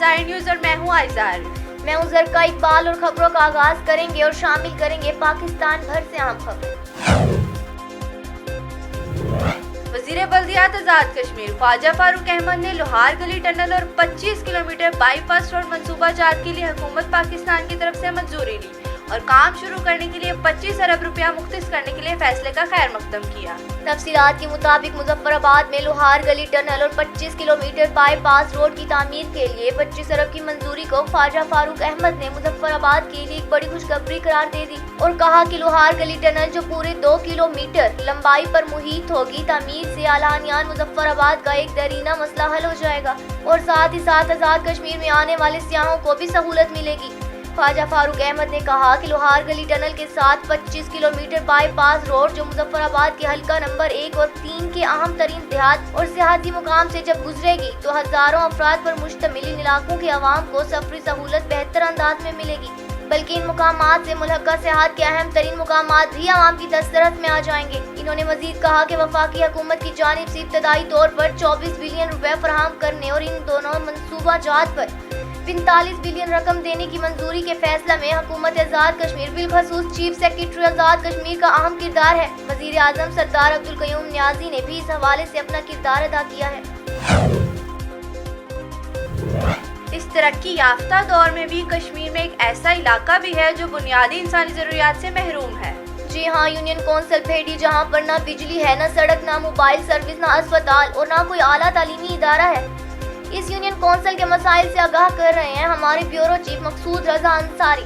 Sai news और मैं हूँ आयशा आरिफ। मैं हूँ ज़रका इकबाल और खबरों का आगाज करेंगे और शामिल करेंगे पाकिस्तान भर से अहम खबरें। वज़ीर बल्दियात आज़ाद कश्मीर ख्वाजा फारूक अहमद ने लोहार गली टनल और 25 किलोमीटर बाईपास रोड मंसूबा जात के लिए हुकूमत पाकिस्तान की तरफ से मंजूरी ली और काम शुरू करने के लिए 25 अरब रुपया मुख्तस करने के लिए फैसले का खैर मकदम किया। तफसीलात के मुताबिक मुजफ्फराबाद में लोहार गली टनल और 25 किलोमीटर बाईपास रोड की तामीर के लिए 25 अरब की मंजूरी को ख्वाजा फारूक अहमद ने मुजफ्फराबाद के लिए एक बड़ी खुशखबरी करार दे दी और कहा कि लोहार गली टनल जो पूरे 2 किलोमीटर लंबाई पर मुहित होगी, तामीर से आलानियान मुजफ्फराबाद का एक दरीना मसला हल हो जाएगा और साथ ही साथ आज़ाद कश्मीर में आने वाले सियाहों को भी सहूलत मिलेगी। ख्वाजा फारूक अहमद ने कहा कि लोहार गली टनल के साथ 25 किलोमीटर बाईपास रोड जो मुजफ्फराबाद के हल्का नंबर 1 और 3 के अहम तरीन देहात और सियाहती मुकाम से जब गुजरेगी तो हजारों अफराद पर मुश्तमिल इन इलाकों के अवाम को सफरी सहूलत बेहतर अंदाज में मिलेगी, बल्कि इन मुकामात से मुल्हका सियाहत के अहम तरीन मुकामात भी आवाम की दस्तरस में आ जाएंगे। इन्होंने मजीद कहा कि वफाकी हुकूमत की जानिब से इब्तदाई तौर पर 24 बिलियन रुपए फराहम करने और इन दोनों मनसूबा जात पर 45 बिलियन रकम देने की मंजूरी के फैसला में हुकूमत आज़ाद कश्मीर बिलखसूस चीफ सेक्रेटरी आज़ाद कश्मीर का अहम किरदार है। वज़ीर आज़म सरदार अब्दुल क़य्यूम नियाज़ी ने भी इस हवाले से अपना किरदार अदा किया है। इस तरक्की याफ्ता दौर में भी कश्मीर में एक ऐसा इलाका भी है जो बुनियादी इंसानी ज़रूरियात से महरूम है। जी हाँ, यूनियन कौंसिल भेड़ी जहाँ पर ना बिजली है, ना सड़क, ना मोबाइल सर्विस, ना अस्पताल और ना कोई आला तालीमी इदारा है। इस यूनियन कौंसिल के मसाइल से आगाह कर रहे हैं हमारे ब्यूरो चीफ मकसूद रजा अंसारी।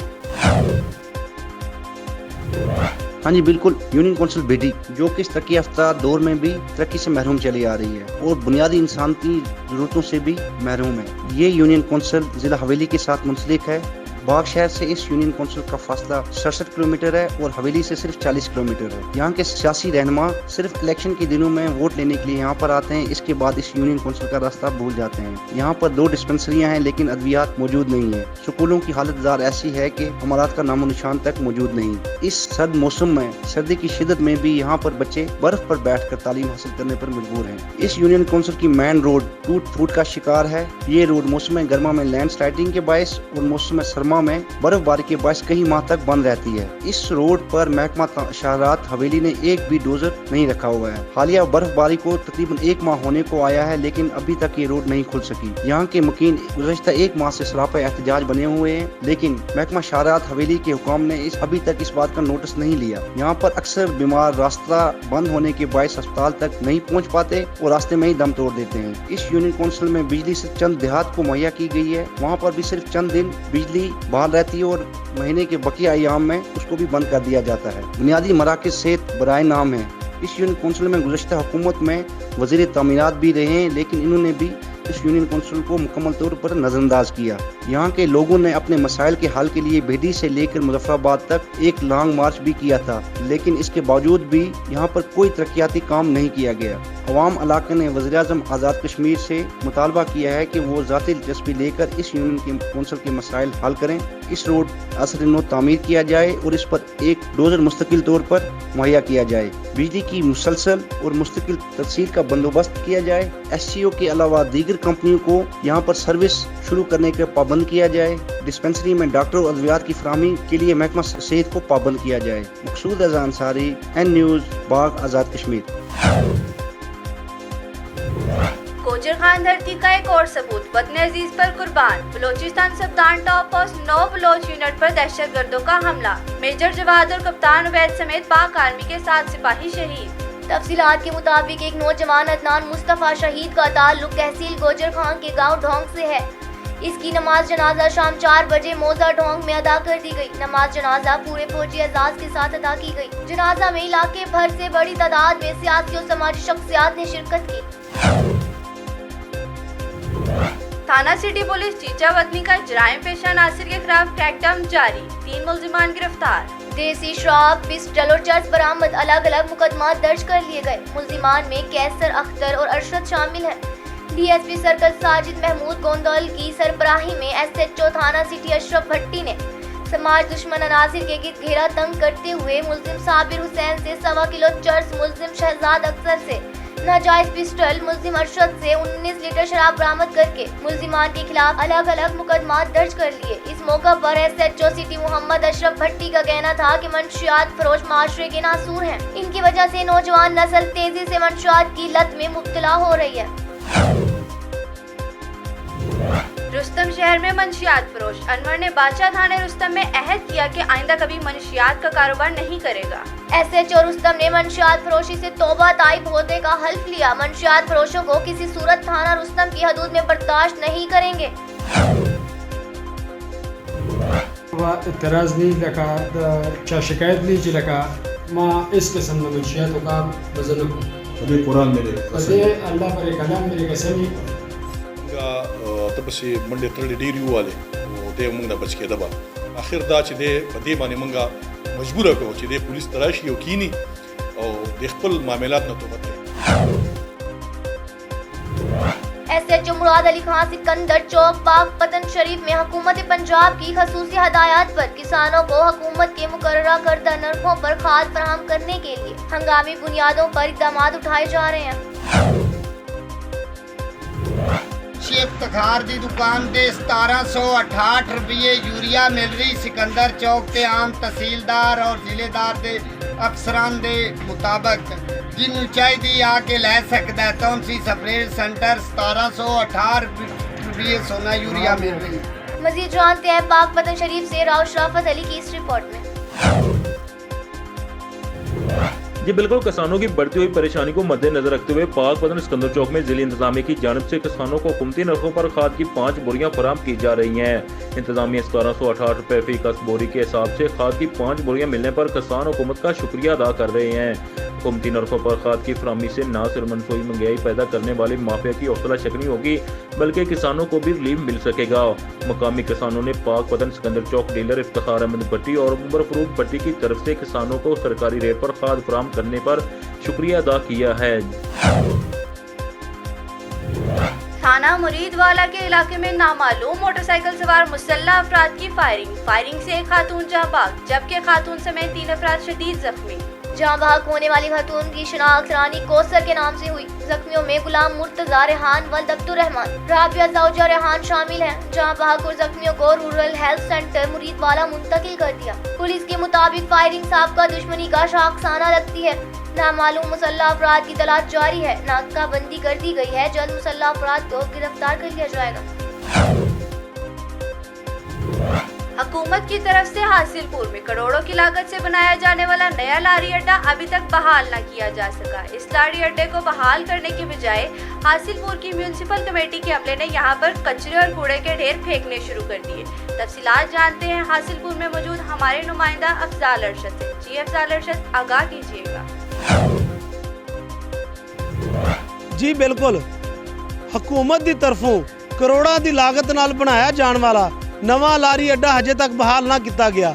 हाँ जी बिल्कुल, यूनियन कौंसिल बेटी जो कि इस तरक्की याफ्ता दौर में भी तरक्की से महरूम चली आ रही है और बुनियादी इंसान की जरूरतों से भी महरूम है। ये यूनियन कौंसिल जिला हवेली के साथ मुंसलिक है। बाग शहर से इस यूनियन कौंसिल का फासला 67 किलोमीटर है और हवेली से सिर्फ 40 किलोमीटर है। यहाँ के सियासी रहनुमा सिर्फ इलेक्शन के दिनों में वोट लेने के लिए यहाँ पर आते हैं, इसके बाद इस यूनियन कौंसिल का रास्ता भूल जाते हैं। यहाँ पर 2 डिस्पेंसरियाँ हैं लेकिन अद्वियात मौजूद नहीं है। स्कूलों की हालत जार ऐसी है कि अमारात का नामो निशान तक मौजूद नहीं। इस सर्द मौसम में सर्दी की शिद्दत में भी यहाँ पर बच्चे बर्फ पर बैठ कर तालीम हासिल करने पर मजबूर हैं। इस यूनियन कौंसिल की मेन रोड टूट फूट का शिकार है। ये रोड मौसम गर्मा में लैंड स्लाइडिंग के बायस और मौसम सरमा में बर्फबारी के बायस कई माह तक बंद रहती है। इस रोड पर महकमा शहरात हवेली ने एक भी डोजर नहीं रखा हुआ है। हालिया बर्फबारी को तकरीबन 1 माह होने को आया है लेकिन अभी तक ये रोड नहीं खुल सकी। यहाँ के मुकीन गुज़श्ता 1 माह से सरापा एहतजाज बने हुए हैं लेकिन महकमा शहरात हवेली के हुकाम ने अभी तक इस बात का नोटिस नहीं लिया। यहाँ पर अक्सर बीमार रास्ता बंद होने के बायस अस्पताल तक नहीं पहुँच पाते और रास्ते में ही दम तोड़ देते हैं। इस यूनियन कौंसिल में बिजली से चंद देहात को मुहैया की गई है, वहाँ पर भी सिर्फ चंद दिन बिजली बहाल रहती है और महीने के बकिया अय्याम में उसको भी बंद कर दिया जाता है। बुनियादी मराकज़ सेहत बराए नाम है। इस यूनियन कौंसिल में गुज़श्ता हुकूमत में वज़ीर तामीरात भी रहे हैं लेकिन इन्होंने भी इस यूनियन कौंसिल को मुकम्मल तौर पर नज़रअंदाज किया। यहाँ के लोगों ने अपने मसाइल के हल के लिए बेडी से लेकर मुजफ्फराबाद तक एक लॉन्ग मार्च भी किया था लेकिन इसके बावजूद भी यहाँ पर कोई तरक्याती काम नहीं किया गया। अवाम इलाके ने वज़ीर आज़म आज़ाद कश्मीर से मुतालबा किया है कि वो ज़ाती दिलचस्पी लेकर इस यूनियन के कौंसिल के मसाइल हल करें। इस रोड असर तामीर किया जाए और इस पर एक डोजर मुस्तकिल तौर पर मुहैया किया जाए। बिजली की मुसलसल और मुस्तकिल तरसील का बंदोबस्त किया जाए। SCO के अलावा दीगर कंपनियों को यहाँ पर सर्विस शुरू करने का पाबंद किया जाए। डिस्पेंसरी में डॉक्टर और अद्वियात की फराहमी के लिए महकमा सेहत को पाबंद किया जाए। Maqsood Raza Ansari, N news, Bagh Azad Kashmir. गोजर खान धरती का एक और सबूत वतन अजीज पर कुर्बान। बलोचिस्तान सब्तान टॉप पोस्ट 9 बलोच यूनिट पर दहशतगर्दों का हमला। मेजर जवाद और कप्तान उबैद समेत पाक आर्मी के 7 सिपाही शहीद। तफसीलात के मुताबिक एक नौजवान अदनान मुस्तफ़ा शहीद का ताल्लुक तहसील गोजर खान के गाँव ढोंग से है। इसकी नमाज जनाजा शाम 4 बजे मौजा ढोंग में अदा कर दी गई। नमाज जनाजा पूरे फौजी एजाज के साथ अदा की गई। जनाजा में इलाके भर से बड़ी तादाद में सियासी और समाजी शख्सियात ने शिरकत की। थाना सिटी पुलिस चीचा वतनी का जराइम पेशा नासिर के खिलाफ क्रैकडाउन जारी। 3 मुल्जिमान गिरफ्तार। देसी शराब, पिस्टल और चर्च बरामद। अलग अलग मुकदमा दर्ज कर लिए गए। मुल्जिमान में कैसर, अख्तर और अरशद शामिल हैं। DSP सर्कल साजिद महमूद गोंदल की सरबराही में SHO थाना सिटी अशरफ भट्टी ने समाज दुश्मन अनासिर के गिर्द घेरा तंग करते हुए मुल्जिम साबिर हुसैन से 1.25 किलो चर्च, मुल्जिम शहजाद अख्तर से नाजायज पिस्टल मुल्जिम अरशद से 19 लीटर शराब बरामद करके मुल्जिमान के खिलाफ अलग अलग मुकदमा दर्ज कर लिए। इस मौका पर SHO सिटी मोहम्मद अशरफ भट्टी का कहना था कि मंशियात फरोश माशरे के नासूर हैं। इनकी वजह से नौजवान नस्ल तेजी से मंशियात की लत में मुब्तला हो रही है। रुस्तम शहर में मंशियात फरोश। अनवर ने बादशाह थाने रुस्तम में अहद किया कि आइंदा कभी मंशियात का कारोबार नहीं करेगा। SHO रुस्तम ने मंशियात फरोशी से तौबा ताइब होने का हल्फ लिया। मंशियात फरोशों को किसी सूरत थाना रुस्तम की हदूद में बर्दाश्त नहीं करेंगे। इतराज़ नहीं लगा क्या शिकायत नहीं जी लगा माँ इस किस्म के मंशियातों का वजन को कुरान मेरे अल्लाह पर कलाम मेरे कसम तपसी मंडे तड़े डेरी वाले दे मंगना बच के दबा आखिर दा च दे बदे माने मंगा मजबूर को च दे पुलिस तलाशी यो कीनी और देखपल मामलात न तो बते। SHO मुराद अली खान सिकंदर चौक पाक पतन शरीफ में हुकूमत पंजाब की खसूसी हदायत पर किसानों को हुकूमत के मुकर्ररा करदा नरखों पर खाद फराहम करने के लिए हंगामी बुनियादों पर इक़दाम उठाए जा रहे हैं। इफ्तिखार दी दुकान ते 1768 रुपये यूरिया मिल रही। सिकंदर चौक ते आम तहसीलदार और जिलेदार दे अफसरान दे मुताबिक जिन्हों चाहिए आके लै सकता है। तौंसी स्प्रे सेंटर 1768 रुपये सोना यूरिया मिल रही। मजीद जानते हैं पाक पतन शरीफ से राव शराफत अली की इस रिपोर्ट में। जी बिल्कुल, किसानों की बढ़ती हुई परेशानी को मद्देनजर रखते हुए पाक पतन सिकंदर चौक में जिले इंतजामिया की जानिब से किसानों को हुकूमती नरखों पर खाद की 5 बोरियां फराहम की जा रही हैं। इंतजामिया 1768 रुपये फी कस बोरी के हिसाब से खाद की 5 बोरियां मिलने पर किसान हुकूमत का शुक्रिया अदा कर रहे हैं। हुकूमती नरखों पर खाद की फराहमी से न सिर्फ मनसूई महंगाई पैदा करने वाले माफिया की हौसला शकनी होगी बल्कि किसानों को भी रिलीफ मिल सकेगा। मकामी किसानों ने पाक पतन सिकंदर चौक डीलर इफ्तिखार अहमद भट्टी और उमर फरूक भट्टी की तरफ से किसानों को सरकारी रेट पर खाद फराहम करने पर शुक्रिया अदा किया है। थाना मुरीदवाला के इलाके में नामालूम मोटरसाइकिल सवार मुसल्लह अफराद की फायरिंग से एक खातून जहां भाग जबकि खातून समेत 3 अफराद शदीद जख्मी। जहां भाग होने वाली खातून की शिनाख्त रानी कोसर के नाम से हुई। जख्मियों में गुलाम मुर्तजा रेहान वल्द अब्दुर रहमान, राबिया जौजा रेहान शामिल हैं। जहां भाग और जख्मियों को रूरल हेल्थ सेंटर मुरीदवाला मुंतकिल कर दिया। पुलिस के मुताबिक फायरिंग साबका दुश्मनी का शाखसाना लगती है। नामालूम मुसल्लह अफराद की तलाश जारी है। नाकाबंदी कर दी गई है। जल्द मुसल्लह अफराद को गिरफ्तार कर लिया जाएगा। हुकूमत की तरफ से हासिलपुर में करोड़ों की लागत से बनाया जाने वाला नया लारी अड्डा अभी तक बहाल न किया जा सका। इस लारी अड्डे को बहाल करने के बजाय हासिलपुर की म्यूनिसिपल कमेटी के अमले ने यहां पर कचरे और कूड़े के ढेर फेंकने शुरू कर दिए। तफसीलात जानते हैं हासिलपुर में मौजूद हमारे नुमाइंदा अफजाल अरशद से। जी अफजाल अरशद, आगाह कीजिएगा। जी बिल्कुल, हुकूमत की तरफों करोड़ों की लागत नाल बनाया जाने वाला नवा लारी अड्डा हजे तक बहाल ना किया गया।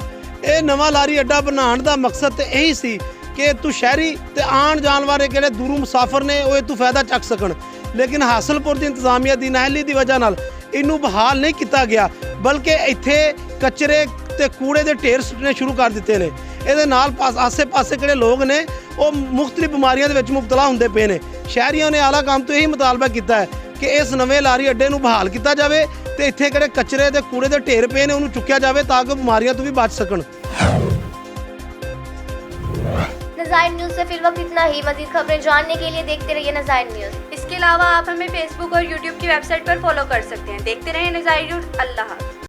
ये नवा लारी अड्डा बनाने का मकसद तो यही सी कि तू शहरी ते आन जान वाले किहड़े दूरों मुसाफर ने वो तू फायदा चक सकन, लेकिन हासिलपुर की इंतजामिया की नाहली की वजह नाल इनू बहाल नहीं किया गया बल्कि इत्थे कचरे ते कूड़े के ढेर सुट्टने शुरू कर दिते ने। ये नाल आसे पासे किहड़े लोग ने वो मुख्तलिफ बीमारियों के मुबतला होंदे पे ने। शहरियों ने आला काम तो यही मुतालबा किया है कि इस नवे लारी अड्डे नू बहाल किया जाए ते इत्थे किहड़े कचरे ते कूड़े के ढेर पे ने उन्होंने चुक्या जाए ताकि बीमारियों तो भी बच सकन। नज़ाइन न्यूज़ से फिलहाल इतना ही। मज़ीद खबरें जानने के लिए देखते रहिए नज़ाइन न्यूज़। इसके अलावा आप हमें फेसबुक और यूट्यूब की वेबसाइट पर फॉलो कर सकते हैं। देखते रहें नज़ाइन न्यूज़। अल्लाह हाफ़िज़।